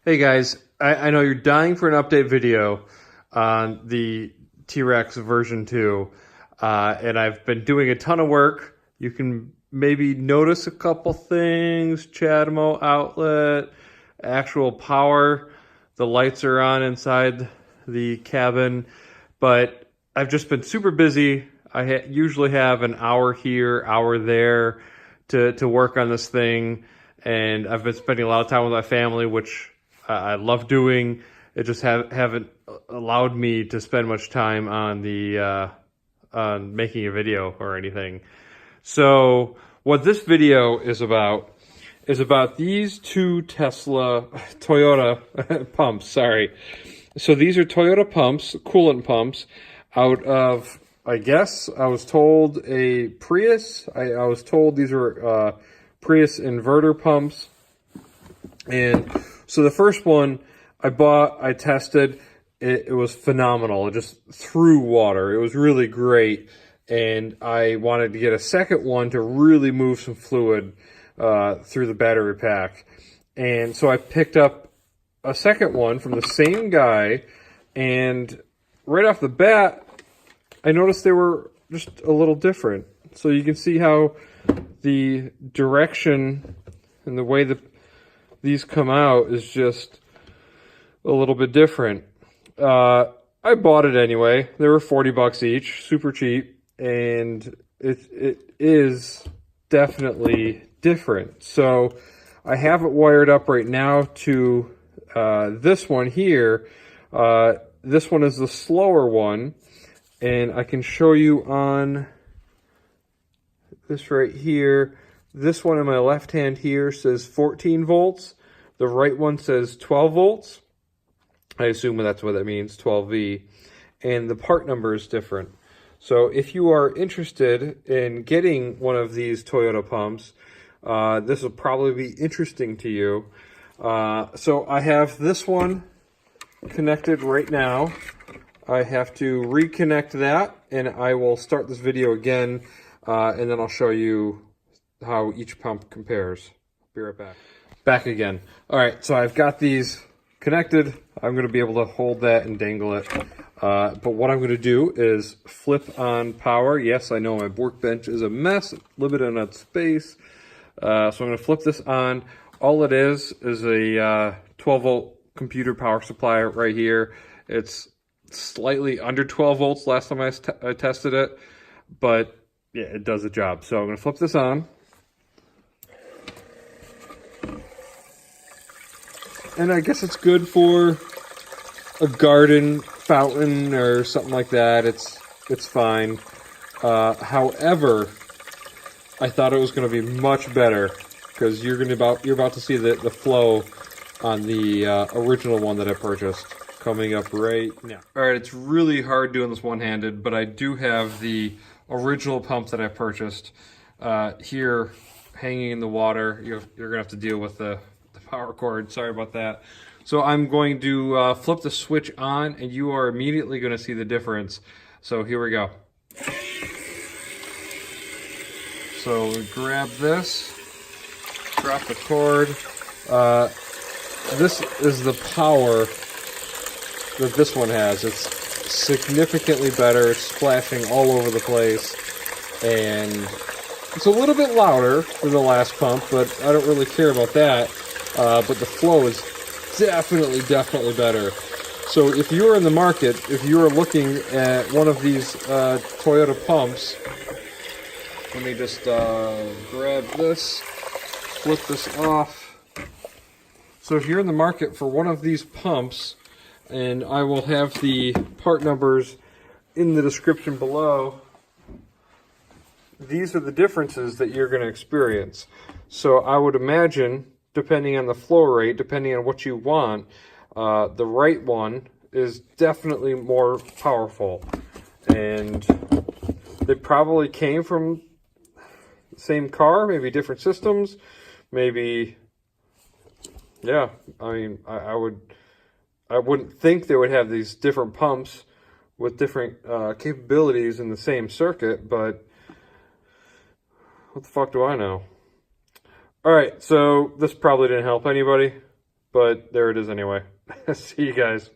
Hey guys, I know you're dying for an update video on the T-Rex version 2, and I've been doing a ton of work. You can maybe notice a couple things: CHAdeMO outlet, actual power, the lights are on inside the cabin, but I've just been super busy. I usually have an hour here, hour there to work on this thing, and I've been spending a lot of time with my family, which I love doing. It just haven't allowed me to spend much time on the on making a video or anything. So what this video is about these two Toyota pumps. Sorry. So these are Toyota pumps, coolant pumps, out of, I guess I was told, a Prius. I was told these were Prius inverter pumps. And so the first one I bought, I tested, it was phenomenal. It just threw water. It was really great. And I wanted to get a second one to really move some fluid through the battery pack. And so I picked up a second one from the same guy, and right off the bat, I noticed they were just a little different. So you can see how the direction and the way that these come out is just a little bit different. I bought it anyway. They were 40 bucks each, super cheap, and it is definitely different. So I have it wired up right now to this one here. This one is the slower one, and I can show you on this right here. This one in my left hand here says 14 volts. The right one says 12 volts. I assume that's what that means, 12V. And the part number is different. So if you are interested in getting one of these Toyota pumps, this will probably be interesting to you. So I have this one connected right now. I have to reconnect that, and I will start this video again, and then I'll show you how each pump compares. Be right back. Back again. All right, so I've got these connected. I'm going to be able to hold that and dangle it. But what I'm going to do is flip on power. Yes, I know my workbench is a mess, limited on space. So I'm going to flip this on. All it is a 12-volt computer power supply right here. It's slightly under 12 volts last time I tested it, but yeah, it does the job. So I'm going to flip this on. And I guess it's good for a garden fountain or something like that. It's fine. However, I thought it was going to be much better, because you're about to see the flow on the original one that I purchased coming up right now. All right, it's really hard doing this one-handed, but I do have the original pump that I purchased here hanging in the water. You're gonna have to deal with the power cord. Sorry about that. So I'm going to flip the switch on, and you are immediately going to see the difference. So here we go. So we grab this, drop the cord. This is the power that this one has. It's significantly better. It's splashing all over the place, and it's a little bit louder than the last pump, but I don't really care about that. But the flow is definitely better. So if you're in the market, if you're looking at one of these Toyota pumps, let me just grab this, flip this off. So if you're in the market for one of these pumps, and I will have the part numbers in the description below, these are the differences that you're going to experience. So I would imagine, depending on the flow rate, depending on what you want, the right one is definitely more powerful. And they probably came from the same car, maybe different systems, maybe, yeah, I mean, I wouldn't think they would have these different pumps with different capabilities in the same circuit, but what the fuck do I know? All right, so this probably didn't help anybody. but there it is anyway. See you guys.